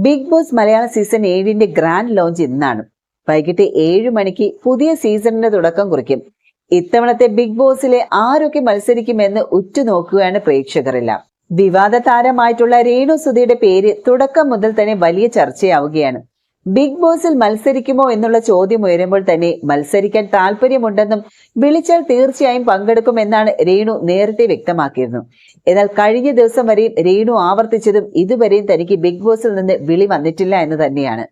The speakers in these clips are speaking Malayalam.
Big Boss Malayalam season 7 grand launch ഇന്നാണ്. വൈകിട്ട് 7 മണിക്ക് പുതിയ സീസണിന് തുടക്കം കുറിക്കും. ഇത്തവണത്തെ ബിഗ് ബോസിലെ ആരൊക്കെ മത്സരിക്കുമെന്ന് ഉറ്റുനോക്കുകയാണ് പ്രേക്ഷകരെല്ലാം. വിവാദ താരമായിട്ടുള്ള രേണു സുധിയുടെ പേര് തുടക്കം മുതൽ തന്നെ വലിയ ചർച്ചയാവുകയാണ്. ബിഗ് ബോസിൽ മത്സരിക്കുമോ എന്നുള്ള ചോദ്യം ഉയരുമ്പോൾ തന്നെ മത്സരിക്കാൻ താല്പര്യമുണ്ടെന്നും വിളിച്ചാൽ തീർച്ചയായും പങ്കെടുക്കുമെന്നാണ് രേണു നേരത്തെ വ്യക്തമാക്കിയിരുന്നു. എന്നാൽ കഴിഞ്ഞ ദിവസം വരെയും രേണു ആവർത്തിച്ചതും ഇതുവരെയും തനിക്ക് ബിഗ് ബോസിൽ നിന്ന് വിളി വന്നിട്ടില്ല എന്ന് തന്നെയാണ്.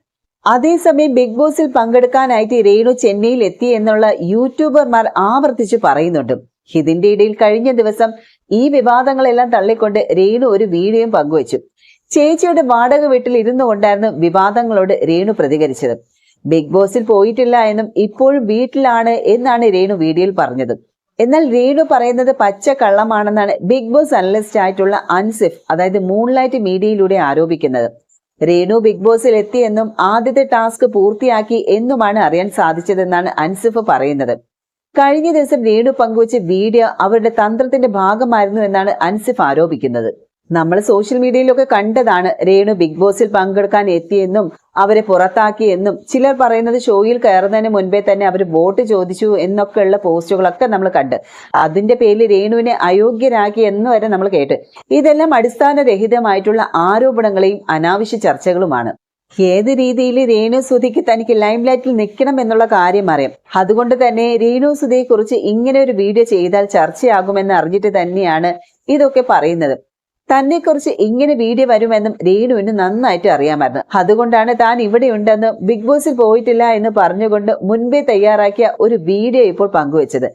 അതേസമയം ബിഗ് ബോസിൽ പങ്കെടുക്കാനായിട്ട് രേണു ചെന്നൈയിൽ എത്തി എന്നുള്ള യൂട്യൂബർമാർ ആവർത്തിച്ചു പറയുന്നുണ്ട്. ഇതിന്റെ ഇടയിൽ കഴിഞ്ഞ ദിവസം ഈ വിവാദങ്ങളെല്ലാം തള്ളിക്കൊണ്ട് രേണു ഒരു വീഡിയോയും പങ്കുവച്ചു. ചേച്ചിയുടെ വാടക വീട്ടിൽ ഇരുന്നു കൊണ്ടായിരുന്നു വിവാദങ്ങളോട് രേണു പ്രതികരിച്ചത്. ബിഗ് ബോസിൽ പോയിട്ടില്ല എന്നും ഇപ്പോഴും വീട്ടിലാണ് എന്നാണ് രേണു വീഡിയോയിൽ പറഞ്ഞത്. എന്നാൽ രേണു പറയുന്നത് പച്ച കള്ളമാണെന്നാണ് ബിഗ് ബോസ് അനലിസ്റ്റ് ആയിട്ടുള്ള അൻസിഫ്, അതായത് മൂൺലൈറ്റ് മീഡിയയിലൂടെ ആരോപിക്കുന്നത്. രേണു ബിഗ് ബോസിൽ എത്തിയെന്നും ആദ്യത്തെ ടാസ്ക് പൂർത്തിയാക്കി എന്നുമാണ് അറിയാൻ സാധിച്ചതെന്നാണ് അൻസിഫ് പറയുന്നത്. കഴിഞ്ഞ ദിവസം രേണു പങ്കുവച്ച വീഡിയോ അവരുടെ തന്ത്രത്തിന്റെ ഭാഗമായിരുന്നു എന്നാണ് അൻസിഫ് ആരോപിക്കുന്നത്. നമ്മൾ സോഷ്യൽ മീഡിയയിലൊക്കെ കണ്ടതാണ് രേണു ബിഗ് ബോസിൽ പങ്കെടുക്കാൻ എത്തിയെന്നും അവരെ പുറത്താക്കിയെന്നും ചിലർ പറയുന്നത് ഷോയിൽ കയറുന്നതിന് മുൻപേ തന്നെ അവർ വോട്ട് ചോദിച്ചു എന്നൊക്കെയുള്ള പോസ്റ്റുകളൊക്കെ നമ്മൾ കണ്ട് അതിന്റെ പേരിൽ രേണുവിനെ അയോഗ്യരാക്കി എന്ന് വരെ നമ്മൾ കേട്ട്. ഇതെല്ലാം അടിസ്ഥാനരഹിതമായിട്ടുള്ള ആരോപണങ്ങളെയും അനാവശ്യ ചർച്ചകളുമാണ്. ഏത് രീതിയിൽ രേണു സുധിക്ക് തനിക്ക് ലൈംലൈറ്റിൽ നിൽക്കണം എന്നുള്ള കാര്യം അറിയാം. അതുകൊണ്ട് തന്നെ രേണു സുധിയെ കുറിച്ച് ഇങ്ങനെ ഒരു വീഡിയോ ചെയ്താൽ ചർച്ചയാകുമെന്ന് അറിഞ്ഞിട്ട് തന്നെയാണ് ഇതൊക്കെ പറയുന്നത്. തന്നെ കുറിച്ച് ഇങ്ങനെ വീഡിയോ വരുമെന്നും രേണുവിന് നന്നായിട്ട് അറിയാമായിരുന്നു. അതുകൊണ്ടാണ് താൻ ഇവിടെ ഉണ്ടെന്നും ബിഗ് ബോസിൽ പോയിട്ടില്ല എന്ന് പറഞ്ഞുകൊണ്ട് മുൻപേ തയ്യാറാക്കിയ ഒരു വീഡിയോ ഇപ്പോൾ പങ്കുവച്ചത്.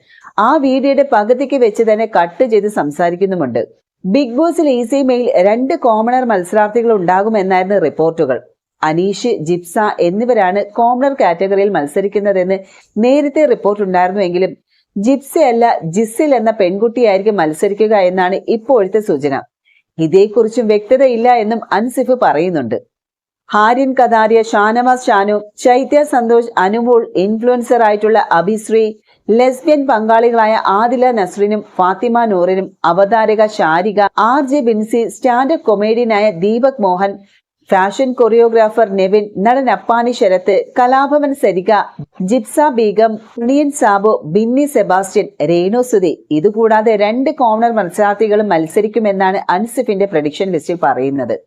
ആ വീഡിയോയുടെ പകുതിക്ക് വെച്ച് തന്നെ കട്ട് ചെയ്ത് സംസാരിക്കുന്നുമുണ്ട്. ബിഗ് ബോസിൽ ഈസി മെയിൽ 2 കോമണർ മത്സരാർത്ഥികൾ ഉണ്ടാകുമെന്നായിരുന്നു റിപ്പോർട്ടുകൾ. അനീഷ്, ജിപ്സ എന്നിവരാണ് കോമണർ കാറ്റഗറിയിൽ മത്സരിക്കുന്നതെന്ന് നേരത്തെ റിപ്പോർട്ട് ഉണ്ടായിരുന്നുവെങ്കിലും ജിപ്സയല്ല ജിസിൽ എന്ന പെൺകുട്ടിയായിരിക്കും മത്സരിക്കുക എന്നാണ് ഇപ്പോഴത്തെ സൂചന. ഇതേക്കുറിച്ചും വ്യക്തതയില്ല എന്നും അൻസിഫ് പറയുന്നുണ്ട്. ഹാരിൻ കഥാരിയ, ഷാനവാസ് ഷാനു, ചൈത്യ സന്തോഷ്, അനുമോൾ, ഇൻഫ്ലുവൻസർ ആയിട്ടുള്ള അഭിശ്രീ, ലെസ്ബിയൻ പങ്കാളികളായ ആദില നസ്രിനും ഫാത്തിമ നൂറിനും, അവതാരക ഷാരിക, RJ ബിൻസി, സ്റ്റാൻഡപ്പ് കൊമേഡിയനായ ദീപക് മോഹൻ, ഫാഷൻ കൊറിയോഗ്രാഫർ നെവിൻ, നടൻ അപ്പാനി ശരത്ത്, കലാഭവൻ സരിക, ജിപ്സ ബീഗം, പുണിയൻ സാബു, ബിന്നി സെബാസ്റ്റ്യൻ, രേണു സുധി, ഇതുകൂടാതെ 2 കോമണർ മത്സരാർത്ഥികളും മത്സരിക്കുമെന്നാണ് അൻസിഫിന്റെ പ്രഡിക്ഷൻ ലിസ്റ്റിൽ പറയുന്നത്.